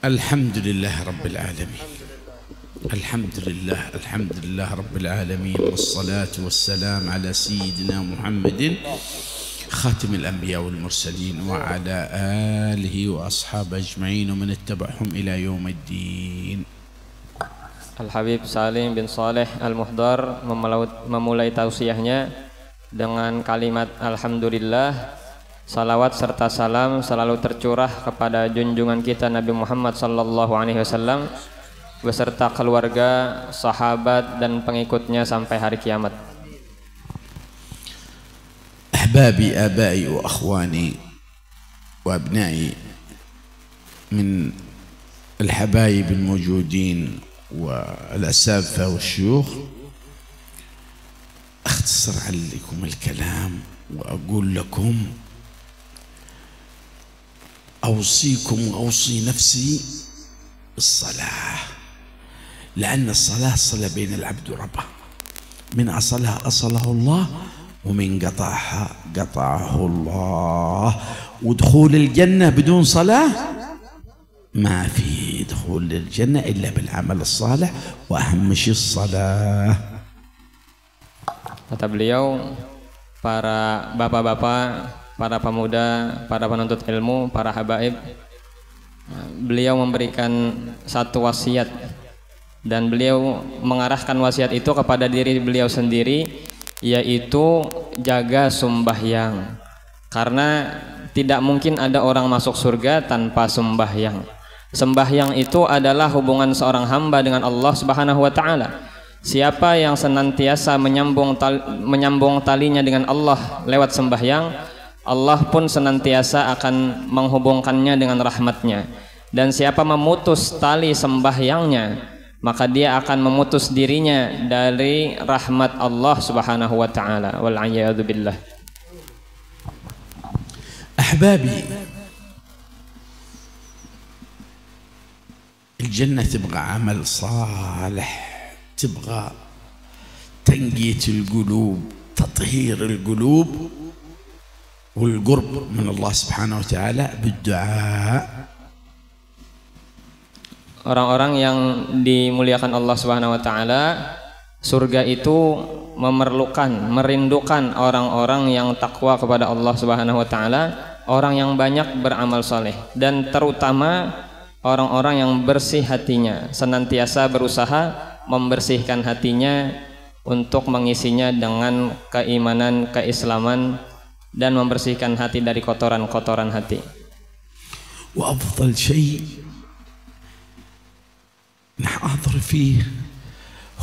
الحمد لله رب العالمين. الحمد لله رب العالمين، والصلاة والسلام على سيدنا محمد خاتم الأنبياء والمرسلين وعلى آله وأصحابه أجمعين ومن اتبعهم إلى يوم الدين. Al-Habib Salim bin Saleh Al-Muhdar memulai tausiahnya dengan kalimat Alhamdulillah. Salawat serta salam selalu tercurah kepada junjungan kita Nabi Muhammad sallallahu alaihi wasallam beserta keluarga, sahabat dan pengikutnya sampai hari kiamat. أحبابي آبائي وأخواني وأبنائي من الحبايب الموجودين والأساتذة والشيوخ، أختصر عليكم الكلام وأقول لكم أوصيكم وأوصي نفسي بالصلاة، لأن الصلاة صلة بين العبد وربه، من أصلها أصله الله ومن قطعها قطعه الله. ودخول الجنة بدون صلاة ما في دخول الجنة إلا بالعمل الصالح، وأهم شيء الصلاة. Kata beliau, para bapak-bapak, para pemuda, para penuntut ilmu, para habaib, beliau memberikan satu wasiat dan beliau mengarahkan wasiat itu kepada diri beliau sendiri, yaitu jaga sembahyang, karena tidak mungkin ada orang masuk surga tanpa sembahyang. Sembahyang itu adalah hubungan seorang hamba dengan Allah Subhanahu wa taala. Siapa yang senantiasa menyambung talinya dengan Allah lewat sembahyang, Allah pun senantiasa akan menghubungkannya dengan rahmatnya. Dan siapa memutus tali sembahyangnya, maka dia akan memutus dirinya dari rahmat Allah Subhanahu wa taala. Wal a'yadu billah. أحبابي، الجنة تبغى عمل صالح، تبغى تنقية القلوب، تطهير القلوب، والقرب من الله سبحانه وتعالى بالدعاء. Orang-orang yang dimuliakan Allah Subhanahu wa taala, surga itu merindukan orang-orang yang takwa kepada Allah Subhanahu wa taala, orang yang banyak beramal soleh, dan terutama orang-orang yang bersih hatinya, senantiasa berusaha membersihkan hatinya untuk mengisinya dengan keimanan, keislaman, dan membersihkan hati dari kotoran-kotoran hati. Wa afdal syai' نحاضر فيه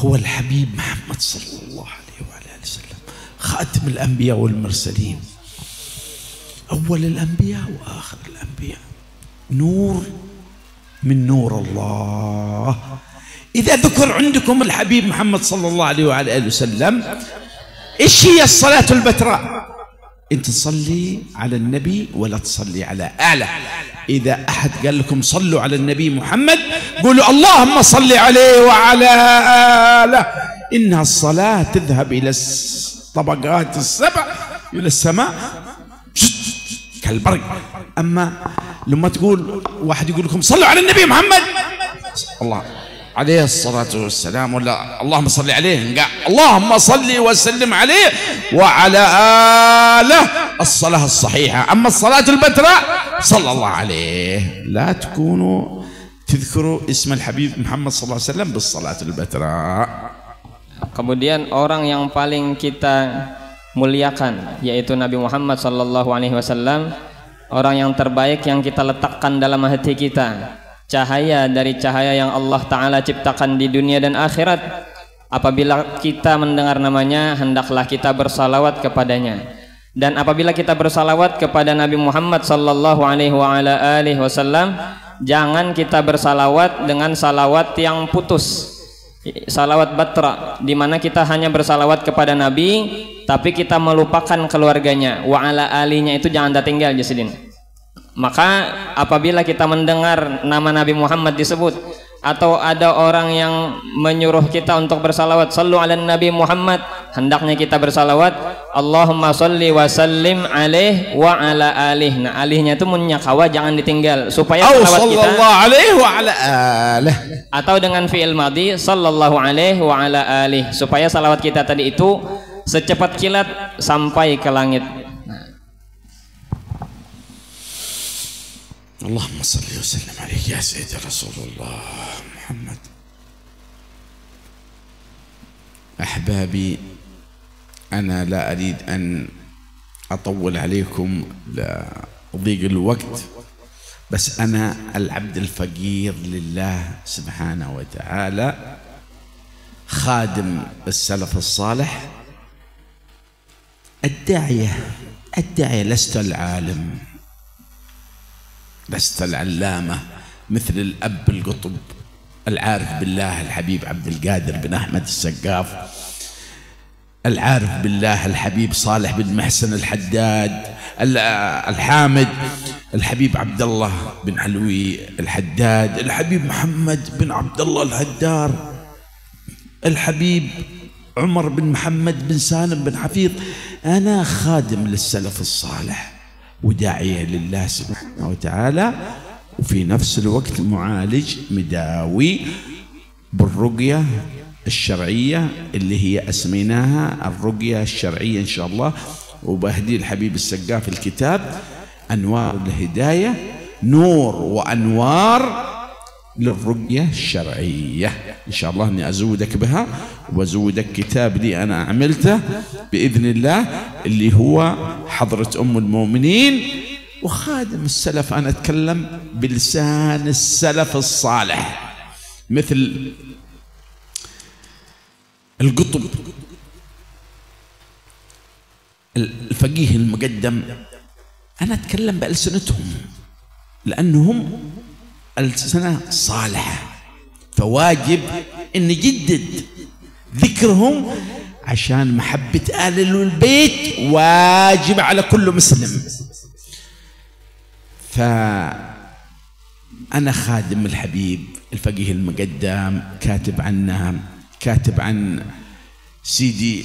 هو الحبيب محمد صلى الله عليه وعلى آله وسلم، خاتم الأنبياء والمرسلين، أول الأنبياء وآخر الأنبياء، نور من نور الله. إذا ذكر عندكم الحبيب محمد صلى الله عليه وعلى آله وسلم، إيش هي الصلاة البتراء؟ أنت تصلي على النبي ولا تصلي على آله. إذا أحد قال لكم صلوا على النبي محمد، قولوا اللهم صل عليه وعلى آله. إنها الصلاة تذهب إلى الطبقات السبع، إلى السماء كالبرق. أما لما تقول واحد يقول لكم صلوا على النبي محمد، الله عليه الصلاة والسلام، ولا اللهم صل عليه، اللهم صل وسلم عليه وعلى آله، الصلاة الصحيحة. أما الصلاة البتراء صلى الله عليه، لا تكونوا تذكروا اسم الحبيب محمد صلى الله عليه وسلم بالصلاة البتراء. Kemudian orang yang paling kita muliakan yaitu Nabi Muhammad sallallahu alaihi wasallam, orang yang terbaik yang kita letakkan dalam hati kita, cahaya dari cahaya yang Allah Ta'ala ciptakan di dunia dan akhirat. Apabila kita mendengar namanya, hendaklah kita bersalawat kepadanya. Dan apabila kita bersalawat kepada Nabi Muhammad sallallahu alaihi wasallam, jangan kita bersalawat dengan salawat yang putus, salawat batra, di mana kita hanya bersalawat kepada Nabi tapi kita melupakan keluarganya. Wa ala alinya itu jangan tinggal jasidin. Maka apabila kita mendengar nama Nabi Muhammad disebut, atau ada orang yang menyuruh kita untuk bersalawat sallu ala Nabi Muhammad, hendaknya kita bersalawat Allahumma sholli wa sallim alaih wa ala alih. Nah alihnya itu munyakawa jangan ditinggal supaya salawat kita alaihi wa ala alih, atau dengan fi'il madhi sallallahu alaihi wa ala alih, supaya salawat kita tadi itu secepat kilat sampai ke langit. Allahumma salli wa sallim alaihi ya sayyidi Rasulullah Muhammad. أحبابي أنا لا أريد أن أطول عليكم لضيق الوقت، بس أنا العبد الفقير لله سبحانه وتعالى، خادم السلف الصالح، الداعية لست العالم، لست العلامة مثل الأب القطب العارف بالله الحبيب عبد القادر بن أحمد السقاف، العارف بالله الحبيب صالح بن محسن الحداد الحامد، الحبيب عبد الله بن علوي الحداد، الحبيب محمد بن عبد الله الهدار، الحبيب عمر بن محمد بن سالم بن حفيظ. أنا خادم للسلف الصالح وداعية لله سبحانه وتعالى، وفي نفس الوقت معالج مداوي بالرقية الشرعية اللي هي أسميناها الرقية الشرعية إن شاء الله، وبهدي الحبيب السقاف الكتاب أنوار الهداية، نور وأنوار للرقية الشرعية إن شاء الله، أني أزودك بها وأزودك كتاب لي أنا عملته بإذن الله اللي هو حضرة أم المؤمنين وخادم السلف. أنا أتكلم بلسان السلف الصالح مثل القطب الفقيه المقدم، أنا أتكلم بألسنتهم لأنهم ألسنة صالحة، فواجب أن نجدد ذكرهم عشان محبة آل البيت واجب على كل مسلم. فأنا خادم الحبيب الفقيه المقدم، كاتب عن سيدي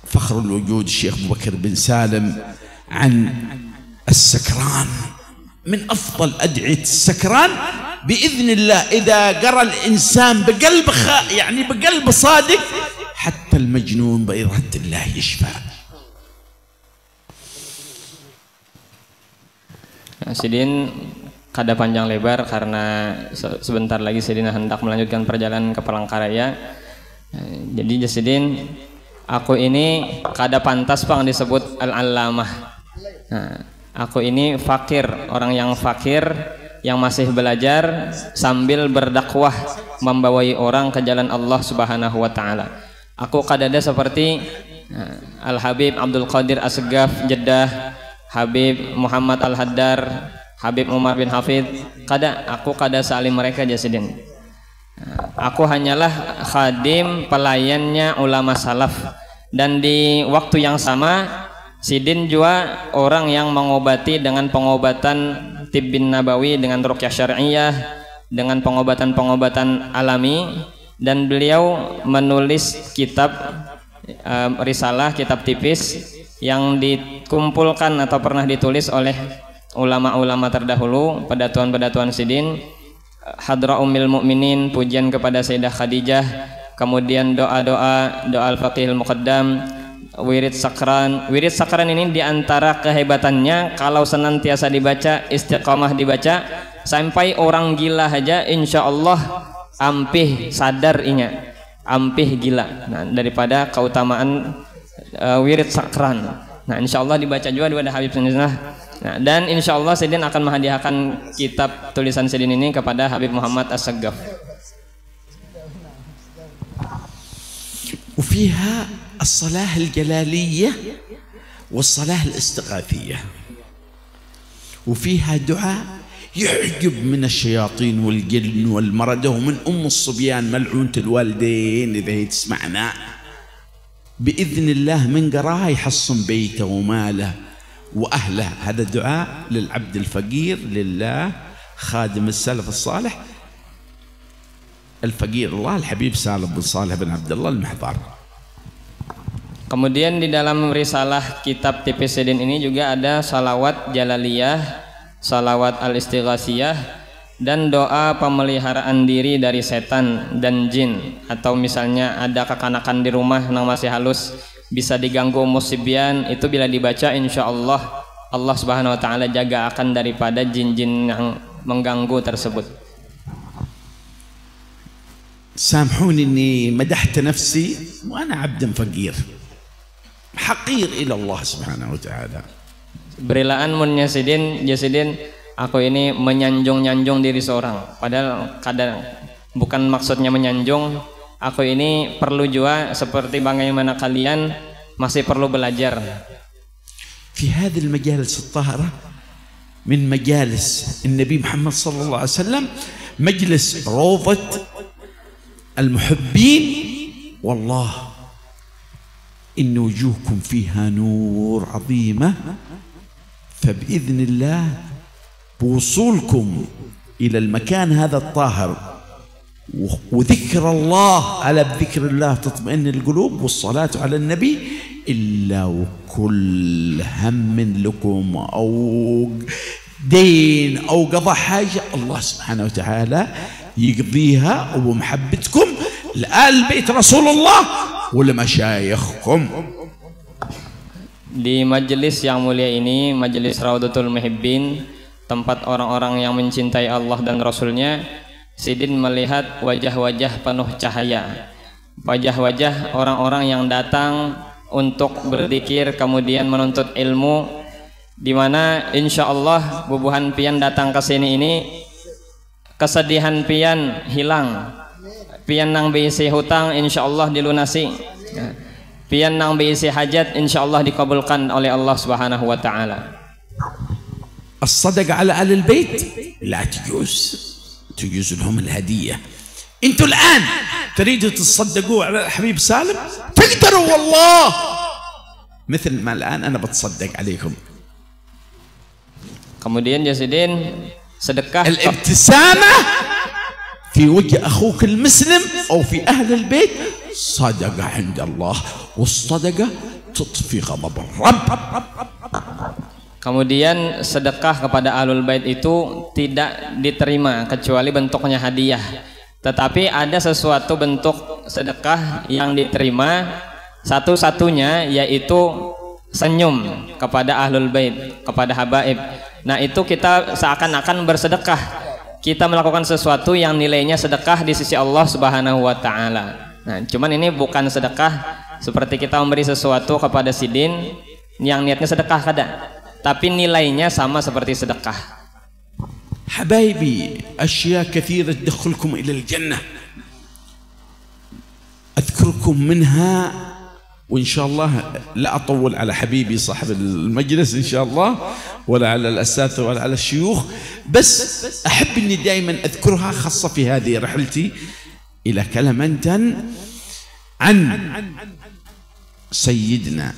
فخر الوجود الشيخ أبو بكر بن سالم عن السكران، من أفضل أدعية السكران بإذن الله إذا قرأ الإنسان بقلب يعني بقلب صادق حتى المجنون بإرادة الله يشفى. Sidin kada panjang lebar karena sebentar lagi Sidin hendak melanjutkan perjalanan ke Palangkaraya. Jadi Sidin, aku ini kada pantas Bang disebut al-allamah. Nah, aku ini fakir, orang yang fakir yang masih belajar sambil berdakwah membawai orang ke jalan Allah Subhanahu wa taala. Aku kadada seperti Al-Habib Abdul Qadir As-Segaf Jeddah, Habib Muhammad Al-Haddar, Habib Umar bin Hafid, aku kada salim mereka Jasidin. Aku hanyalah khadim pelayannya ulama salaf, dan di waktu yang sama Sidin juga orang yang mengobati dengan pengobatan tibbin nabawi, dengan ruqyah syar'iyah, dengan pengobatan-pengobatan alami, dan beliau menulis kitab risalah, kitab tipis yang dikumpulkan atau pernah ditulis oleh ulama-ulama terdahulu, pedatuan-pedatuan Sidin, Hadra Ummil Mukminin, pujian kepada Sayyidah Khadijah, kemudian doa-doa, doa Al-Faqihul Muqaddam, wirid sakran. Wirid sakran ini diantara kehebatannya kalau senantiasa dibaca, istiqamah dibaca, sampai orang gila aja insya Allah ampih sadar inya, ampih gila. Nah, daripada keutamaan wirid sakran. Nah, insya Allah dibaca juga daripada Habib Sunnah. Nah, dan insya Allah Sidin akan menghadiahkan kitab tulisan Sidin ini kepada Habib Muhammad As-Segaf. وفيها الصلاة الجلالية والصلاة الاستغاثية، وفيها دعاء يحجب من الشياطين والجن والمردة ومن الصبيان ملعونة الوالدين إذا هي تسمعنا بإذن الله، من قراها يحصن بيته وماله وأهله. هذا دعاء للعبد الفقير لله خادم السلف الصالح الفقير الله الحبيب سالم بن صالح بن عبد الله المحضار. Kemudian di dalam risalah kitab tipis Sidin ini juga ada salawat jalaliyah, salawat al-istighasiyah, dan doa pemeliharaan diri dari setan dan jin. Atau misalnya ada kekanakan di rumah yang masih halus, bisa diganggu musibian, itu bila dibaca insya Allah Allah Subhanahu wa Ta'ala jaga akan daripada jin-jin yang mengganggu tersebut. سامحوني إني مدحت نفسي وأنا عبد فقير حقير إلى الله سبحانه وتعالى. Berilaan munnya Sidin, Jasidin, aku ini menyanjung-nyanjung diri seorang. Padahal kadang bukan maksudnya menyanjung. Aku ini perlu juga seperti bagaimana kalian masih perlu belajar. في هذه المجالس الطاهرة من مجالس النبي محمد صلى الله عليه وسلم مجلس روضة المحبين، والله إن وجوهكم فيها نور عظيمة، فبإذن الله بوصولكم إلى المكان هذا الطاهر وذكر الله، على ذكر الله تطمئن القلوب، والصلاة على النبي، إلا وكل هم لكم أو دين أو قضاء حاجة الله سبحانه وتعالى يقضيها وبمحبتكم لآل بيت رسول الله ولمشايخكم. Di majelis yang mulia ini, majelis Raudatul Muhibbin, tempat orang-orang yang mencintai Allah dan Rasulnya, Sidin melihat wajah-wajah penuh cahaya, wajah-wajah orang-orang yang datang untuk berzikir kemudian menuntut ilmu, di mana insya Allah bubuhan pian datang ke sini ini kesedihan pian hilang, pian nang beisi hutang insya Allah dilunasi, pian nang beisi hajat insya Allah dikabulkan oleh Allah Subhanahu wa Ta'ala. الصدقة على أهل البيت لا تجوز لهم الهدية. أنتوا الآن تريدوا تصدقوا على الحبيب سالم، تقدروا والله، مثل ما الآن أنا بتصدق عليكم. Kemudian Jasidin, sedekah الابتسامة في وجه أخوك المسلم أو في أهل البيت صدقة عند الله، والصدقة تطفي غضب الرب. Kemudian sedekah kepada ahlul bait itu tidak diterima kecuali bentuknya hadiah. Tetapi ada sesuatu bentuk sedekah yang diterima, satu-satunya yaitu senyum kepada ahlul bait, kepada habaib. Nah, itu kita seakan-akan bersedekah. Kita melakukan sesuatu yang nilainya sedekah di sisi Allah Subhanahu wa Ta'ala. Nah, cuman ini bukan sedekah seperti kita memberi sesuatu kepada Sidin yang niatnya sedekah kada, tapi nilainya sama seperti sedekah. حبايبي أشياء كثيرة تدخلكم إلى الجنة أذكركم منها، وإن شاء الله لا أطول على حبيبي صاحب المجلس إن شاء الله ولا على الأساتذة ولا على الشيوخ، بس أحب أني دائما أذكرها، خاصة في هذه رحلتي إلى كلمنتن، عن سيدنا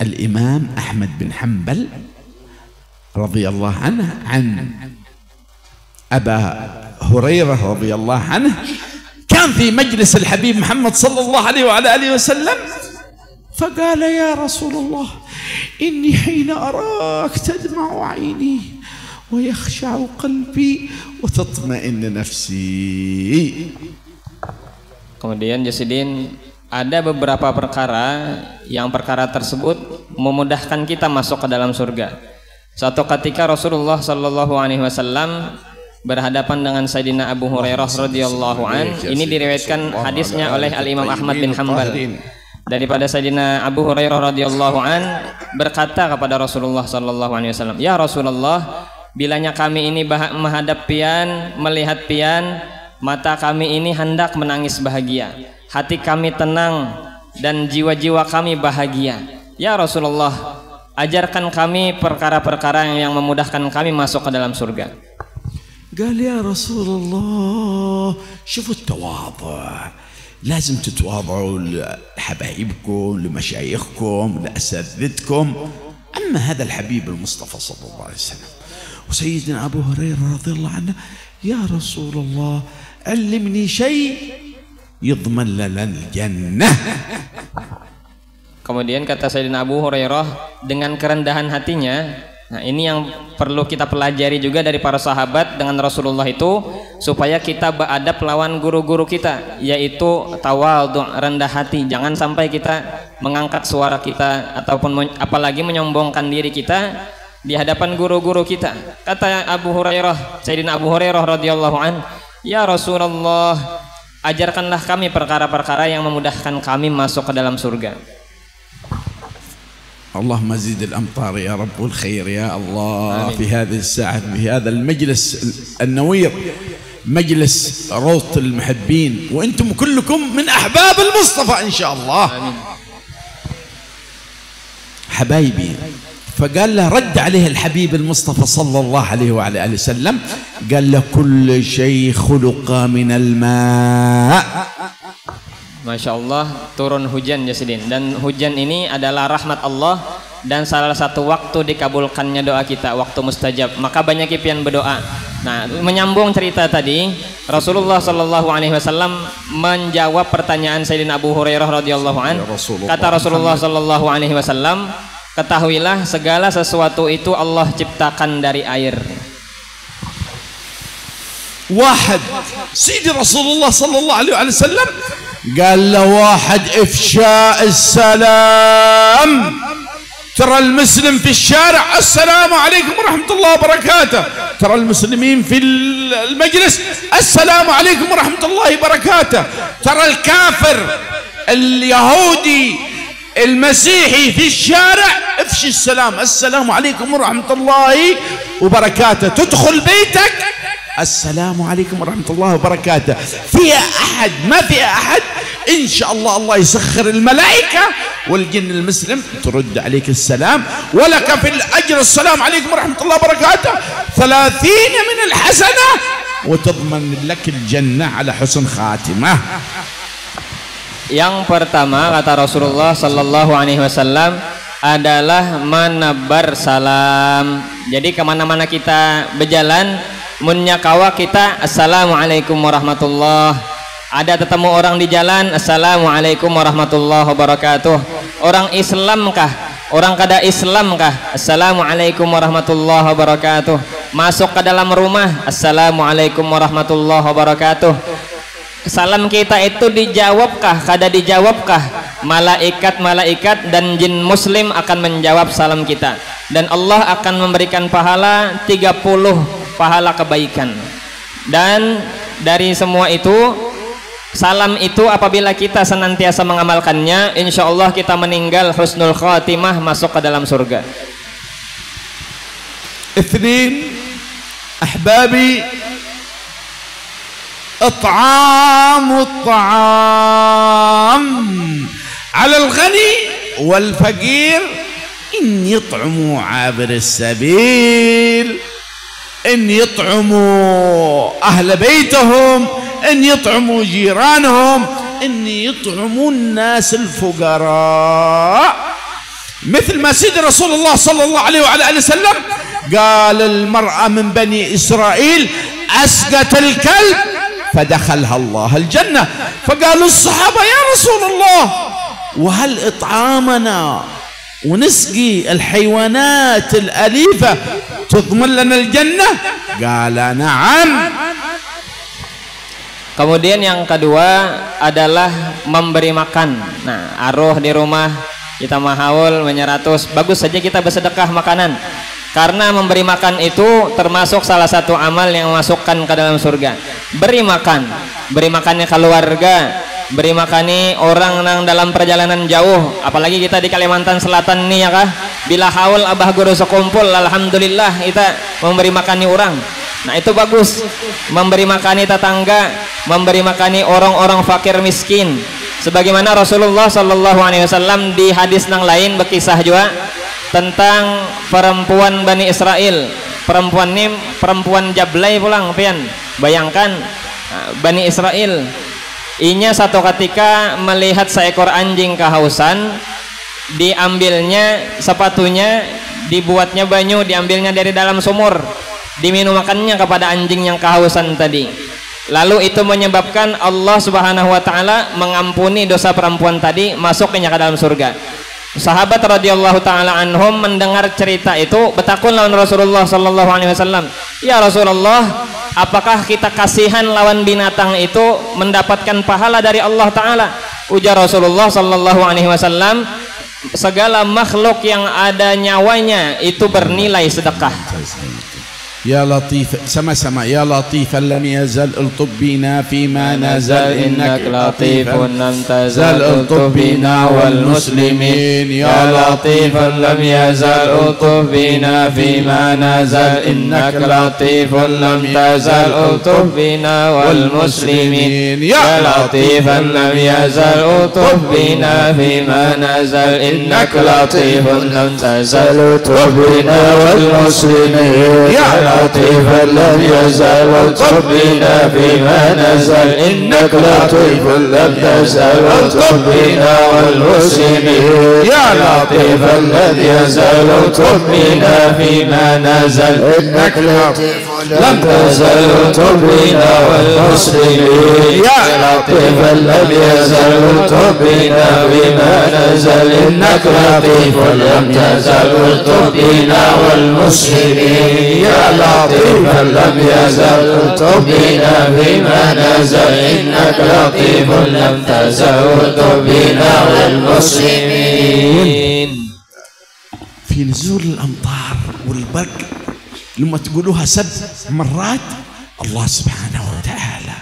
الإمام أحمد بن حنبل رضي الله عنه، عن أبا هريرة رضي الله عنه، كان في مجلس الحبيب محمد صلى الله عليه وعلى آله وسلم، فقال يا رسول الله إني حين أراك تدمع عيني ويخشع قلبي وتطمئن نفسي. Kemudian Jasidin, ada beberapa perkara yang perkara tersebut memudahkan kita masuk ke dalam surga. Suatu ketika Rasulullah Shallallahu Alaihi Wasallam berhadapan dengan Sayyidina Abu Hurairah radhiyallahu an. Ini diriwayatkan hadisnya oleh Al Imam Ahmad bin Hanbal. Daripada Sayyidina Abu Hurairah radhiyallahu an berkata kepada Rasulullah Shallallahu Alaihi Wasallam, ya Rasulullah, bilanya kami ini menghadap pian, melihat pian, mata kami ini hendak menangis bahagia, hati kami tenang dan jiwa-jiwa kami bahagia. Ya Rasulullah, ajarkan kami perkara-perkara yang memudahkan kami masuk ke dalam surga. قال يا رسول الله شوفوا التواضع، لازم تتواضعوا لحبايبكم، لمشايخكم، لأساتذتكم. أما هذا الحبيب المصطفى صلى الله عليه وسلم وسيدنا أبو هريرة رضي الله عنه، يا رسول الله علمني شيء يضمن لنا الجنة. Kemudian kata Sayyidina Abu Hurairah dengan kerendahan hatinya. Nah, ini yang perlu kita pelajari juga dari para sahabat dengan Rasulullah itu, supaya kita beradab lawan guru-guru kita, yaitu tawadhu, rendah hati. Jangan sampai kita mengangkat suara kita ataupun apalagi menyombongkan diri kita di hadapan guru-guru kita. Kata Abu Hurairah, Sayyidina Abu Hurairah radhiyallahu an, "Ya Rasulullah, ajarkanlah kami perkara-perkara yang memudahkan kami masuk ke dalam surga." اللهم زد الأمطار يا رب والخير يا الله في هذه الساعة في هذا المجلس النوير مجلس روضة المحبين وأنتم كلكم من أحباب المصطفى إن شاء الله. آمين. حبايبي، فقال له رد عليه الحبيب المصطفى صلى الله عليه وعلى آله وسلم، قال له كل شيء خلق من الماء. Masya Allah, turun hujan Jasidin, dan hujan ini adalah rahmat Allah dan salah satu waktu dikabulkannya doa kita, waktu mustajab. Maka banyak pian berdoa. Nah, menyambung cerita tadi, Rasulullah Shallallahu Alaihi Wasallam menjawab pertanyaan Sayyidina Abu Hurairah radhiyallahu an. Kata Rasulullah Shallallahu Alaihi Wasallam, ketahuilah segala sesuatu itu Allah ciptakan dari air. واحد سيدي رسول الله صلى الله عليه وسلم قال له واحد إفشاء السلام، ترى المسلم في الشارع السلام عليكم ورحمة الله وبركاته، ترى المسلمين في المجلس السلام عليكم ورحمة الله وبركاته، ترى الكافر اليهودي المسيحي في الشارع افشي السلام، السلام عليكم ورحمة الله وبركاته، تدخل بيتك السلام عليكم ورحمة الله وبركاته، فيها أحد ما فيها أحد، إن شاء الله الله يسخر الملائكة والجن المسلم ترد عليك السلام، ولك في الأجر السلام عليكم ورحمة الله وبركاته 30 من الحسنة، وتضمن لك الجنة على حسن خاتمة. Yang pertama kata Rasulullah Sallallahu Alaihi Wasallam adalah menebar salam. Jadi kemana-mana kita berjalan, munyakawa kita assalamualaikum warahmatullah. Ada ketemu orang di jalan, assalamualaikum warahmatullahi wabarakatuh. Orang Islam kah? Orang kada Islam kah? Assalamualaikum warahmatullahi wabarakatuh. Masuk ke dalam rumah, assalamualaikum warahmatullahi wabarakatuh. Salam kita itu dijawabkah? Kada dijawabkah? Malaikat-malaikat dan jin muslim akan menjawab salam kita, dan Allah akan memberikan pahala 30 pahala kebaikan. Dan dari semua itu, salam itu apabila kita senantiasa mengamalkannya, insya Allah kita meninggal husnul khatimah, masuk ke dalam surga. اثنين أحبابي، إطعام الطعام على الغني والفقير، إن يطعموا عابر السبيل، إن يطعموا أهل بيتهم، إن يطعموا جيرانهم، إن يطعموا الناس الفقراء، مثل ما سيد رسول الله صلى الله عليه وعلى آله وسلم قال المرأة من بني إسرائيل أسقت الكلب فدخلها الله الجنة. فقالوا الصحابة يا رسول الله، وهل إطعامنا ونسقي الحيوانات الأليفة تضمن لنا الجنة؟ قال نعم. Kemudian yang kedua adalah memberi makan. Nah, aruh di rumah kita mahaul menyeratus, bagus saja kita bersedekah makanan, karena memberi makan itu termasuk salah satu amal yang memasukkan ke dalam surga. Beri makan, beri makannya keluarga, beri makani orang yang dalam perjalanan jauh, apalagi kita di Kalimantan Selatan nih ya kah, bila haul abah guru sekumpul, alhamdulillah kita memberi makani orang. Nah itu bagus, memberi makani tetangga, memberi makani orang-orang fakir miskin, sebagaimana Rasulullah Shallallahu Alaihi Wasallam di hadis yang lain berkisah juga tentang perempuan Bani Israel. Perempuan ini perempuan jablay pulang pian. Bayangkan Bani Israel, inya satu ketika melihat seekor anjing kehausan, diambilnya sepatunya, dibuatnya banyu, diambilnya dari dalam sumur, diminumakannya kepada anjing yang kehausan tadi. Lalu itu menyebabkan Allah Subhanahu wa taala mengampuni dosa perempuan tadi, masuknya ke dalam surga. sahabat radhiyallahu taala anhum mendengar cerita itu bertakun lawan Rasulullah sallallahu alaihi wasallam, "Ya Rasulullah, apakah kita kasihan lawan binatang itu mendapatkan pahala dari Allah taala?" Ujar Rasulullah sallallahu alaihi wasallam, "Segala makhluk yang ada nyawanya itu bernilai sedekah." يا لطيف سما سما يا لطيفا لم يزل الطب بنا فيما نزل إنك لطيف لم تزل الطب بنا والمسلمين يا لطيفا لم يزل الطب بنا فيما نزل إنك لطيف لم تزل الطب بنا والمسلمين يا لطيفا لم يزل الطب بنا فيما نزل إنك لطيف لم تزل الطب بنا والمسلمين يا لطيفا لم يزل الطب بنا فيما نزل إنك لطيف لم تزل الطب بنا والمسلمين يا لطيفا لم يزل الطب بنا فيما نزل إنك لطيف لم تزل الطب بنا والمسلمين يا لطيفا لم يزل الطب بنا فيما نزل إنك لطيف لم تزل الطب بنا والمسلمين يا لطيفا لم يزل الطب بنا فيما نزل إنك لطيف لم تزل الطب بنا والمسلمين. في نزول الأمطار والبرق لما تقولوها 7 مرات الله سبحانه وتعالى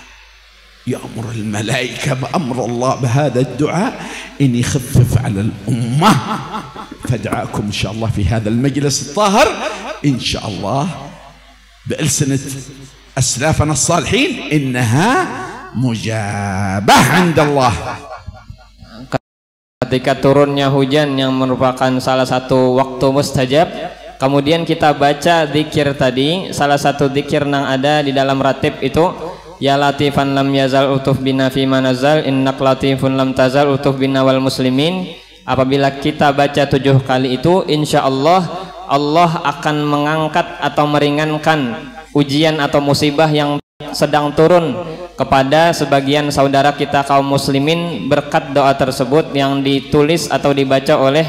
يأمر الملائكة بأمر الله بهذا الدعاء إن يخفف على الأمة. فادعاكم إن شاء الله في هذا المجلس الطاهر إن شاء الله بألسنة أسلافنا الصالحين إنها مجابة عند الله. Ketika turunnya hujan yang merupakan salah satu waktu mustajab, kemudian kita baca zikir tadi, salah satu zikir yang ada di dalam ratib itu, ya latifan lam yazal utuf bina fima nazal innak latifun lam tazal utuf bina wal muslimin. Apabila kita baca 7 kali itu, insya Allah Allah akan mengangkat atau meringankan ujian atau musibah yang sedang turun kepada sebagian saudara kita kaum muslimin berkat doa tersebut yang ditulis atau dibaca oleh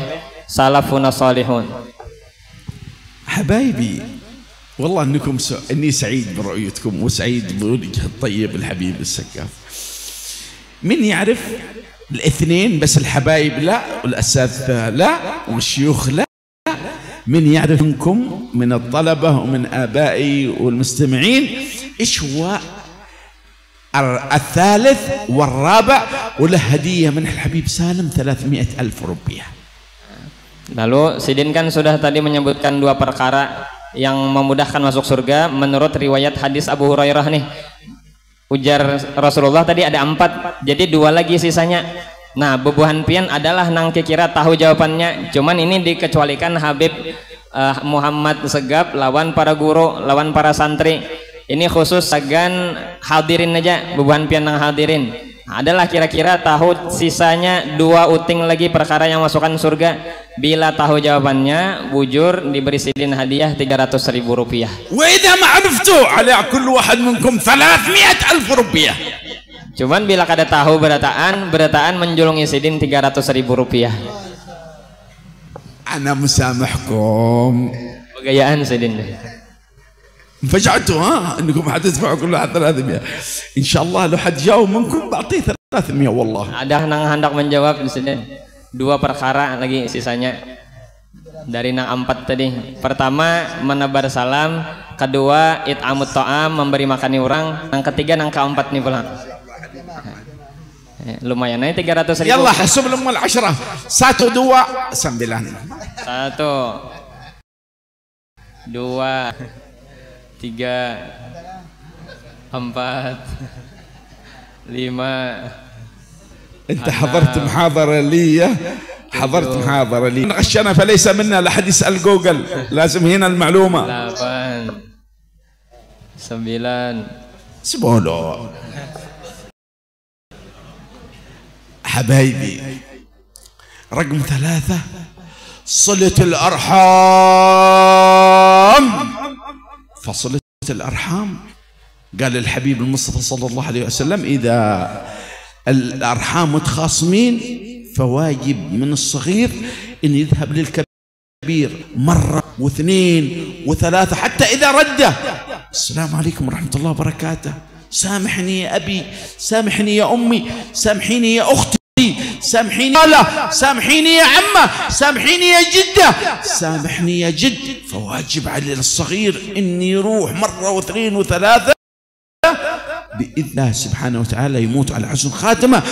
salafun salihun. حبايبي والله انكم اني سعيد برؤيتكم وسعيد بوجه الطيب الحبيب السكاف. من يعرف الاثنين بس الحبايب لا والاساتذه لا والشيوخ لا. من يعرف منكم من الطلبه ومن ابائي والمستمعين ايش هو الثالث والرابع وله هديه من الحبيب سالم 300,000 روبية. Lalu Sidin kan sudah tadi menyebutkan 2 perkara yang memudahkan masuk surga menurut riwayat hadis Abu Hurairah nih. Ujar Rasulullah tadi ada 4, jadi 2 lagi sisanya. Nah, bebuhan pian adalah nang kira tahu jawabannya. Cuman ini dikecualikan Habib Muhammad Segap lawan para guru, lawan para santri. Ini khusus sagan hadirin aja, bebuhan pian nang hadirin. Adalah kira-kira tahu sisanya 2 uting lagi perkara yang masukkan surga. Bila tahu jawabannya, bujur diberi Sidin hadiah 300.000 rupiah. وإذا ما عرفتوا على كل واحد منكم 300,000 روبية. Cuman bila kada tahu berataan menjulungi Sidin 300.000 rupiah. أنا مسامحكم. Begayaan Sidin. فجعتوا انكم حتدفعوا كل واحد 300. ان شاء الله لو حد جاوب منكم بعطيه 300 والله. Ada nang hendak menjawab di sini. 2 perkara lagi sisanya dari nang 4 tadi. Pertama menebar salam, kedua it'amut ta'am memberi makani orang, yang ketiga nang keempat nih pulang. Lumayan nih 300.000. يلا حسب لهم 10. 1 2 9. 1 2 3 4 5. انت حضرت محاضرة لي، حضرت محاضرة لي غشنا فليس منا. لا حد يسأل جوجل، لازم هنا المعلومة. 8 9. سبحانه. حبايبي رقم 3 صلة الأرحام. فصلة الأرحام قال الحبيب المصطفى صلى الله عليه وسلم إذا الأرحام متخاصمين فواجب من الصغير إن يذهب للكبير مرة واثنين وثلاثة حتى إذا رده السلام عليكم ورحمة الله وبركاته، سامحني يا أبي، سامحني يا أمي، سامحيني يا أختي، سامحيني يا لا، سامحيني يا عمة، سامحيني يا جدة، سامحني يا جد. فواجب على الصغير إن يروح مرة واثنين وثلاثة بإذن الله سبحانه وتعالى يموت على حسن خاتمة.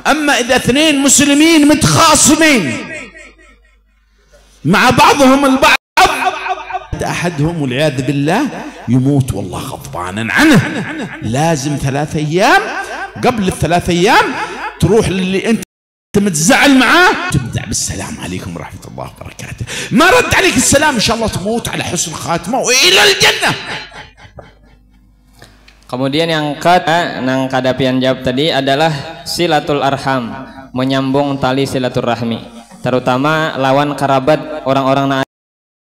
أما إذا اثنين مسلمين متخاصمين مع بعضهم البعض أحدهم والعياذ بالله يموت والله غضبانا عنه، لازم 3 أيام قبل ال3 أيام تروح للي أنت متزعل معاه تبدأ بالسلام عليكم ورحمة الله وبركاته، ما رد عليك السلام إن شاء الله تموت على حسن خاتمة وإلى الجنة. Kemudian yang kadapian jawab tadi adalah silatul arham, menyambung tali silaturahmi, terutama lawan kerabat, orang-orang yang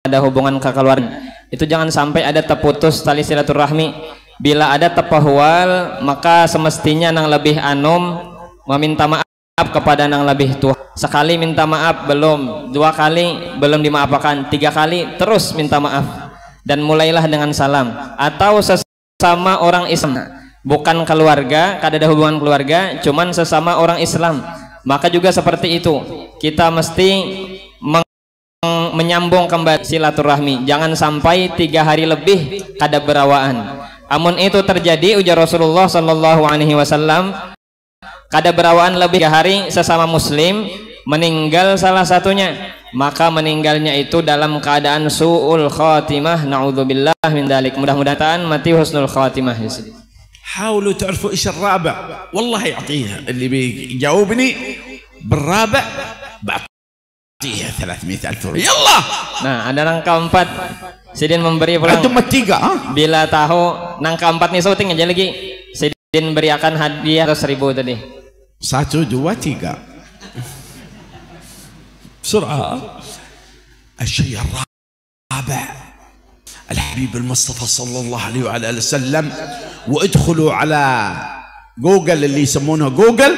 ada hubungan kekeluargaan. Itu jangan sampai ada terputus tali silaturahmi. Bila ada tepahwal, maka semestinya nang lebih anom meminta maaf kepada nang lebih tua. Sekali minta maaf belum, 2 kali belum dimaafkan, 3 kali terus minta maaf, dan mulailah dengan salam. Atau sesama orang Islam, bukan keluarga, kada ada hubungan keluarga, cuman sesama orang Islam, maka juga seperti itu, kita mesti menyambung kembali silaturahmi. Jangan sampai 3 hari lebih kada berawaan. Amun itu terjadi, ujar Rasulullah sallallahu alaihi wasallam, kada berawaan lebih 3 hari sesama muslim, meninggal salah satunya, maka meninggalnya itu dalam keadaan su'ul khatimah, na'udzubillah min dalik. Mudah-mudahan mati husnul khatimah. حاولوا تعرفوا ايش الرابع، والله يعطيها اللي بيجاوبني بالرابع بعطيها 300,000 ريال. يلا. Nah, ada nangka 4. Sidin memberi pulang. Antum 3, Bila tahu nangka 4 nih syuting aja lagi. Sidin berikan hadiah 100.000 tadi. 1, 2, 3. بسرعة. الشيء الرابع الحبيب المصطفى صلى الله عليه وعلى آله وسلم، وادخلوا على جوجل اللي يسمونه جوجل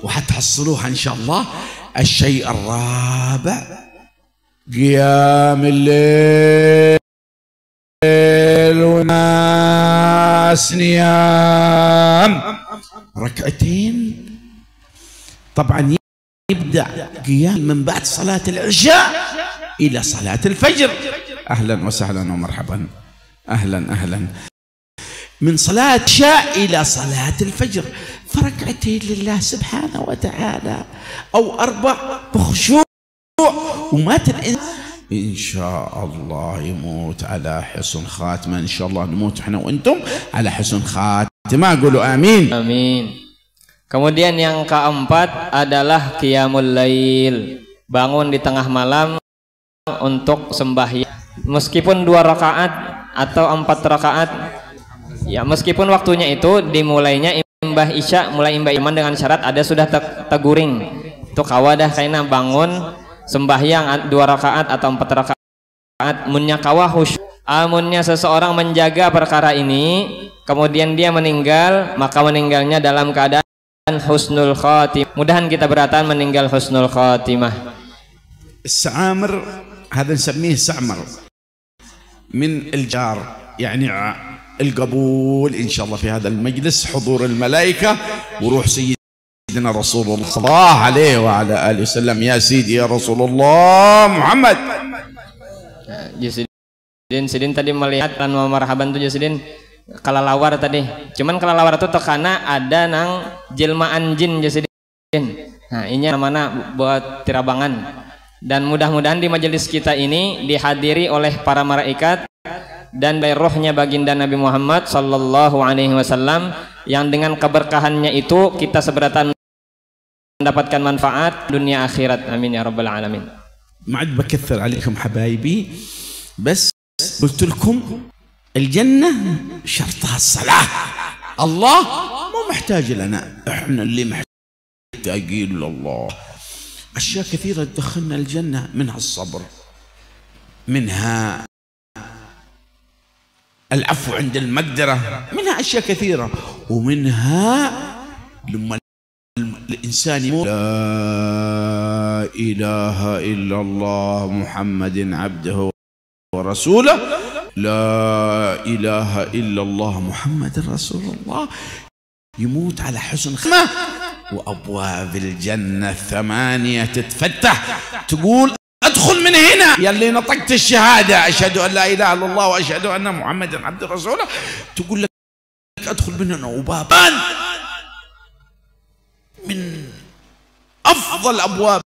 وحتحصلوها إن شاء الله. الشيء الرابع قيام الليل وناس نيام، 2 طبعا يبدأ قيام من بعد صلاة العشاء إلى صلاة الفجر. أهلا وسهلا ومرحبا، أهلا أهلا. من صلاة العشاء إلى صلاة الفجر، 2 لله سبحانه وتعالى أو 4 بخشوع، ومات الإنسان إن شاء الله يموت على حسن خاتمة. إن شاء الله نموت إحنا وأنتم على حسن خاتمة. قولوا آمين. Amin. Kemudian yang keempat adalah qiyamul lail, bangun di tengah malam untuk sembahyang, meskipun 2 rakaat atau 4 rakaat ya, meskipun waktunya itu dimulainya imbah isya, mulai imbah iman dengan syarat ada sudah teguring itu kawadah kaina bangun sembahyang 2 rakaat atau 4 rakaat munnya kawah khusyuk. Amunnya seseorang menjaga perkara ini kemudian dia meninggal, maka meninggalnya dalam keadaan husnul khatimah. Mudahan kita beratan meninggal husnul khatimah. السعامر هذا نسميه سعمر من الجار، يعني القبول إن شاء الله في هذا المجلس، حضور الملائكة وروح سيدنا رسول الله صلى الله عليه وعلى آله وسلم. يا سيدي يا رسول الله محمد. Sidin tadi melihat dan marhaban tuh Sidin kalalawar tadi, cuman kalalawar itu tekana ada nang jelmaan jin Sidin. Nah ini mana buat tirabangan, dan mudah-mudahan di majelis kita ini dihadiri oleh para malaikat dan dari rohnya baginda Nabi Muhammad sallallahu alaihi wasallam, yang dengan keberkahannya itu kita seberatan mendapatkan manfaat dunia akhirat. Amin ya rabbal alamin. ما عاد بكثر عليكم حبايبي، بس قلت لكم الجنة شرطها الصلاة. الله مو محتاج لنا، احنا اللي محتاجين لله. أشياء كثيرة تدخلنا الجنة، منها الصبر، منها العفو عند المقدرة، منها أشياء كثيرة، ومنها الإنسان يموت لا إله إلا الله محمد عبده ورسوله، لا إله إلا الله محمد رسول الله، يموت على حسن ختمة، وأبواب الجنة الثمانية تتفتح، تقول أدخل من هنا يا اللي نطقت الشهادة أشهد أن لا إله إلا الله وأشهد أن محمدا عبده ورسوله، تقول لك أدخل من هنا، وبابان من أفضل أبواب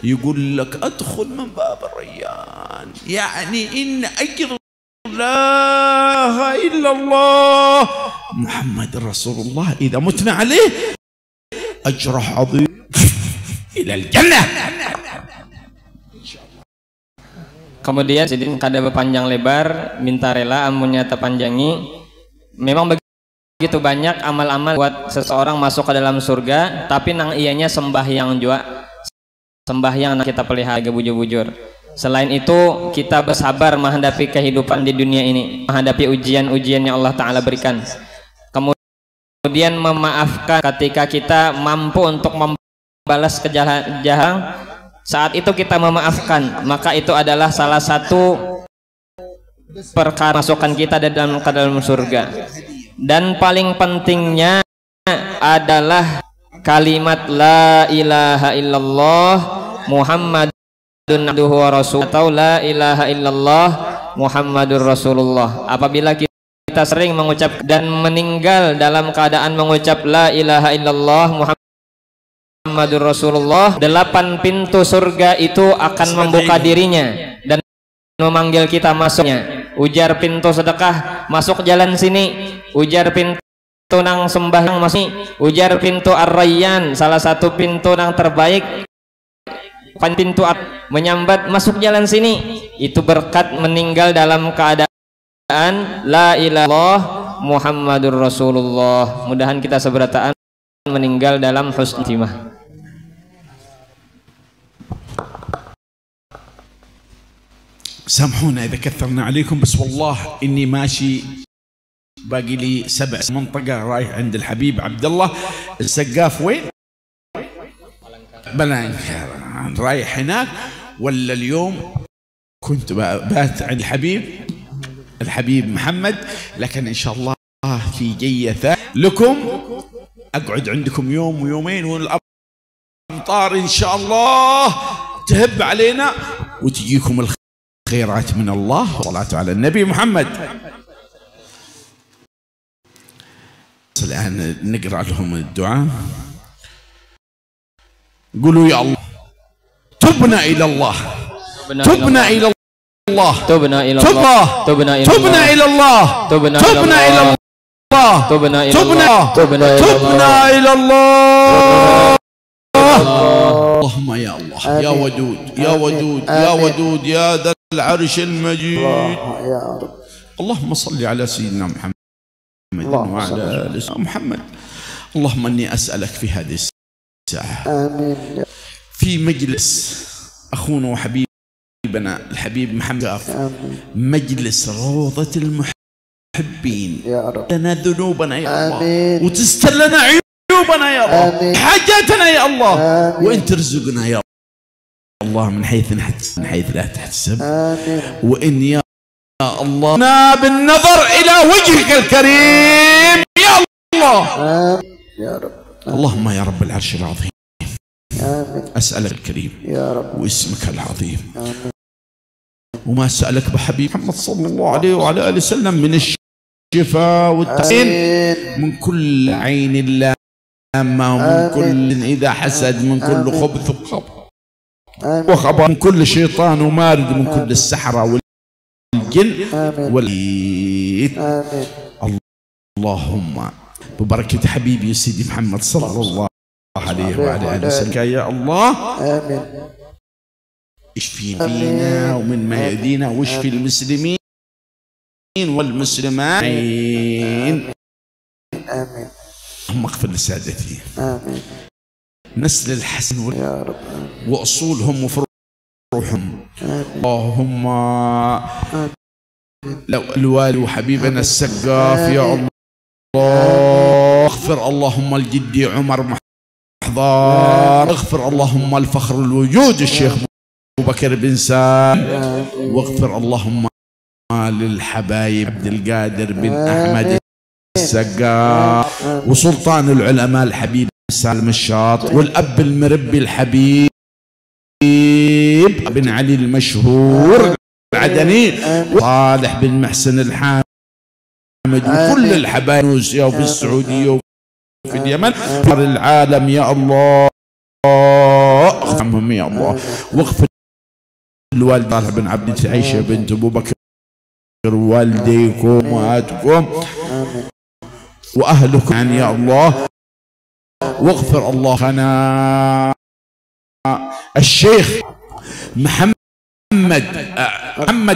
يقول لك أدخل من باب الريان، يعني إن أجر لا إله إلا الله محمد رسول الله إذا متنا عليه أجره عظيم إلى الجنة. Kemudian sidin kada berpanjang lebar, minta rela amunnya terpanjangi. Memang begitu banyak amal-amal buat seseorang masuk ke dalam surga, tapi nang ianya sembahyang juga, sembahyang kita pelihara bujur-bujur. Selain itu kita bersabar menghadapi kehidupan di dunia ini, menghadapi ujian-ujian yang Allah Ta'ala berikan. Kemudian memaafkan ketika kita mampu untuk membalas kejahatan. Saat itu kita memaafkan, maka itu adalah salah satu perkara masukkan kita ke dalam surga. Dan paling pentingnya adalah kalimat la ilaha illallah Muhammadun abduhu wa rasul, atau la ilaha illallah Muhammadur Rasulullah. Apabila kita sering mengucap dan meninggal dalam keadaan mengucap la ilaha illallah Muhammadur Rasulullah, 8 pintu surga itu akan membuka dirinya dan memanggil kita masuknya. Ujar pintu sedekah, masuk jalan sini. Ujar pintu nang sembahyang, masih. Ujar pintu Ar-Rayyan, salah satu pintu nang terbaik. Pintu menyambat, masuk jalan sini. Itu berkat meninggal dalam keadaan la ilaha illallah Muhammadur Rasulullah. Mudahan kita seberataan meninggal dalam husnul khotimah. سامحونا إذا كثرنا عليكم، بس والله إني ماشي باقي لي 7 منطقة رايح عند الحبيب عبد الله السقاف. وين؟ بلانكر، رايح هناك. ولا اليوم كنت بات عند الحبيب محمد، لكن إن شاء الله في جية لكم أقعد عندكم يوم ويومين، والأمطار إن شاء الله تهب علينا وتجيكم خيرات من الله والصلاة على النبي محمد. الآن نقرأ لهم الدعاء. قولوا يا الله تبنا إلى الله، تبنا إلى الله، تبنا إلى الله، تبنا إلى الله، تبنا إلى الله، تبنا إلى الله، تبنا إلى الله. اللهم يا الله يا ودود يا ودود يا ودود يا ذا العرش المجيد، اللهم صل على سيدنا محمد وعلى آل محمد. اللهم إني أسألك في هذه الساعة في مجلس أخونا وحبيبنا الحبيب محمد، مجلس روضة المحبين، لنا ذنوبنا يا الله وتستر لنا عيوبنا يا الله، حاجاتنا يا الله، وإن ترزقنا يا الله من حيث لا تحتسب، وإن يا الله بالنظر إلى وجهك الكريم يا الله يا رب. اللهم يا رب العرش العظيم أسألك الكريم يا رب واسمك العظيم وما سألك بحبيب محمد صلى الله عليه وعلى آله وسلم من الشفاء والتحسين من كل عين لامة، ومن كل إذا حسد، من كل خبث وخبر، من كل شيطان ومارد، من كل السحرة والجن والإيد. اللهم ببركة حبيبي سيدي محمد صلى الله عليه وعلى آله وسلم يا الله اشفي فينا ومن ما يؤذينا، واشفي المسلمين والمسلمات. آمين. اللهم اغفر لسادتي، آمين، نسل الحسن يا رب، وأصولهم وفروعهم. اللهم لو الوالي وحبيبنا السقاف يا الله اغفر اغفر اللهم الجدي عمر محضار، اغفر اللهم الفخر الوجود الشيخ أبو بكر بن سالم، واغفر اللهم للحبايب عبد القادر بن أحمد السقا، وسلطان العلماء الحبيب سالم الشاط، والأب المربي الحبيب بن علي المشهور العدني، وصالح بن محسن الحامد، وكل الحبايب وفي السعودية وفي اليمن في العالم يا الله، ارحمهم يا الله، واغفر الوالدة بن عبد عيشة بنت أبو بكر، والديكم وأمهاتكم وأهلكم يعني يا الله، واغفر الله لنا الشيخ محمد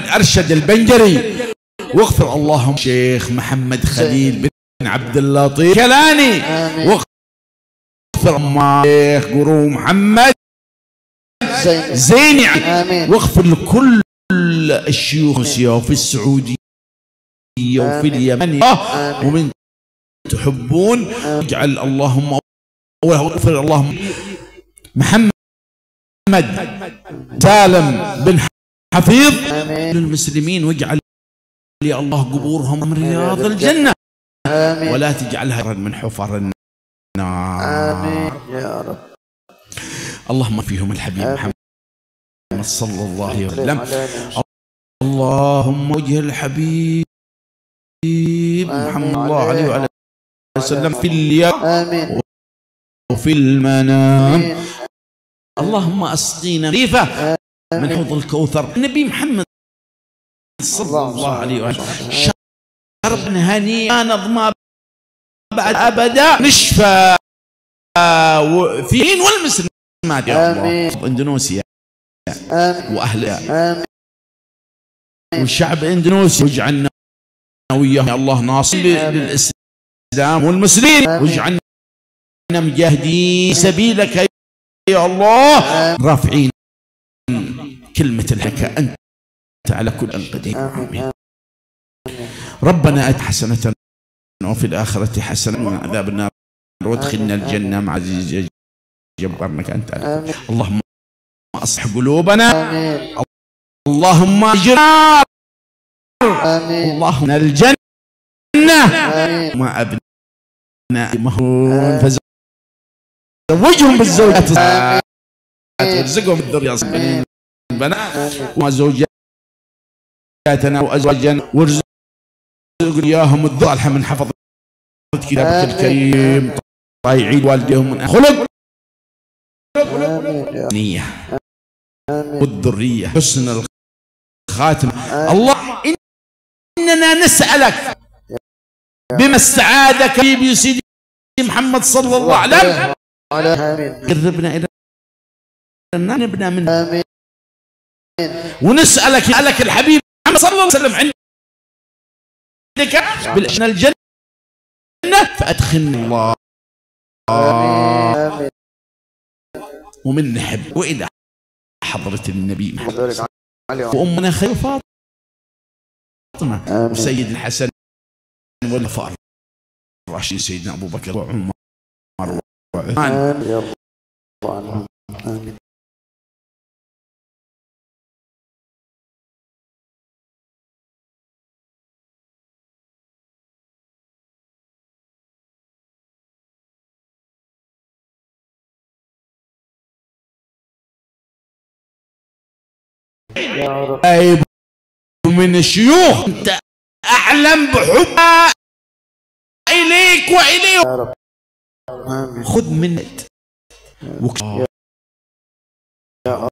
أرشد البنجري، واغفر اللهم الشيخ محمد خليل بن عبد اللطيف كلاني، واغفر الشيخ قرو محمد زيني، واغفر لكل الشيوخ في السعودية وفي اليمن ومن تحبون، اجعل اللهم واغفر اللهم محمد سالم بن حفيظ للمسلمين، واجعل يا الله قبورهم من رياض الجنة، ولا تجعلها من حفر النار. آمين يا رب. اللهم فيهم الحبيب محمد صلى الله عليه وسلم. اللهم وجه الحبيب محمد الله عليه وعلى وسلم في اليوم وفي المنام. اللهم اسقينا ريفه من حوض الكوثر النبي محمد صلى الله عليه وسلم، شربا هنيئا نظما بعد ابدا نشفى فين والمسلمات يا الله، اندونيسيا واهلها والشعب الاندونيسي، واجعلنا وياهم يا الله ناصر للاسلام والمسلمين، واجعلنا مجاهدين سبيلك يا الله، رافعين كلمة لك أنت على كل قدير. آمين. ربنا آت حسنة وفي الآخرة حسنة من عذاب النار، وادخلنا الجنة مع عزيز جبرنك أنت. اللهم أصلح قلوبنا، اللهم اجرنا، اللهم الجنة مع أبناء مهون، فزوجهم بالزوجات وارزقهم بالذرية الصالحين البنات، وزوجاتنا وأزواجنا وارزق إياهم الصالحة من حفظ كتابك الكريم، طايعين والديهم من خلق نية والذرية حسن الخاتم. الله إننا نسألك بما استعاذك حبيبي سيدي محمد صلى الله عليه وسلم، قربنا إلى النار نبنى منه، ونسألك الحبيب محمد صلى الله عليه وسلم عندك بالجنة الجنة فأدخلنا الله ومن نحب وإلى حضرة النبي محمد وأمنا خير فاطمة وسيد الحسن والفار الراشدين سيدنا أبو بكر وعمر وعثمان يا الله. آمين. يا رب. من الشيوخ انت اعلم بحبها اليك واليه يا رب. آمين. خذ منك يا